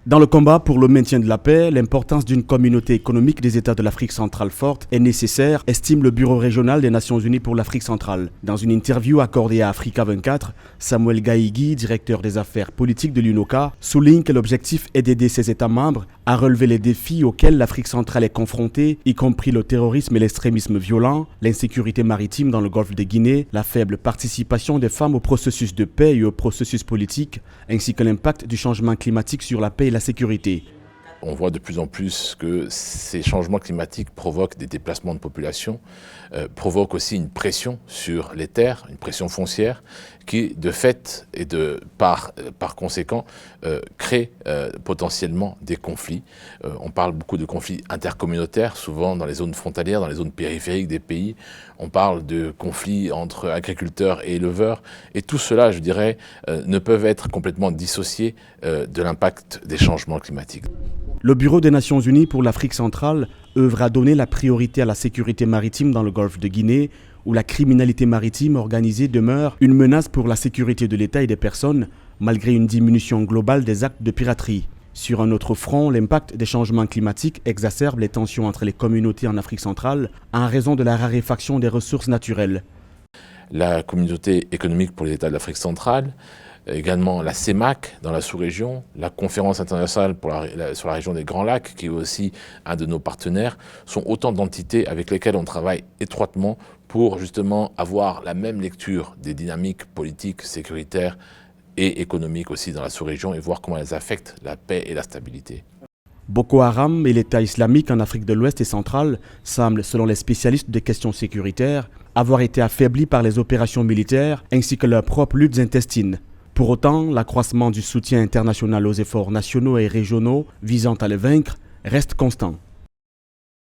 Dans le combat pour le maintien de la paix, l'importance d'une communauté économique des États de l'Afrique centrale forte est nécessaire, estime le Bureau régional des Nations Unies pour l'Afrique centrale. Dans une interview accordée à Africa 24, Samuel Gaïgui, directeur des affaires politiques de l'UNOCA, souligne que l'objectif est d'aider ses États membres à relever les défis auxquels l'Afrique centrale est confrontée, y compris le terrorisme et l'extrémisme violent, l'insécurité maritime dans le golfe de Guinée, la faible participation des femmes au processus de paix et au processus politique, ainsi que l'impact du changement climatique sur la paix et la sécurité. On voit de plus en plus que ces changements climatiques provoquent des déplacements de population, provoquent aussi une pression sur les terres, une pression foncière qui, de fait et par conséquent, crée potentiellement des conflits. On parle beaucoup de conflits intercommunautaires, souvent dans les zones frontalières, dans les zones périphériques des pays. On parle de conflits entre agriculteurs et éleveurs. Et tout cela, je dirais, ne peuvent être complètement dissociés de l'impact des changements climatiques. Le Bureau des Nations Unies pour l'Afrique centrale œuvre à donner la priorité à la sécurité maritime dans le golfe de Guinée, où la criminalité maritime organisée demeure une menace pour la sécurité de l'État et des personnes, malgré une diminution globale des actes de piraterie. Sur un autre front, l'impact des changements climatiques exacerbe les tensions entre les communautés en Afrique centrale en raison de la raréfaction des ressources naturelles. La communauté économique pour les États de l'Afrique centrale, également la CEMAC dans la sous-région, la conférence internationale sur la région des Grands Lacs, qui est aussi un de nos partenaires, sont autant d'entités avec lesquelles on travaille étroitement pour justement avoir la même lecture des dynamiques politiques, sécuritaires et économiques aussi dans la sous-région et voir comment elles affectent la paix et la stabilité. Boko Haram et l'État islamique en Afrique de l'Ouest et centrale semblent, selon les spécialistes des questions sécuritaires, avoir été affaiblis par les opérations militaires ainsi que leurs propres luttes intestines. Pour autant, l'accroissement du soutien international aux efforts nationaux et régionaux visant à les vaincre reste constant.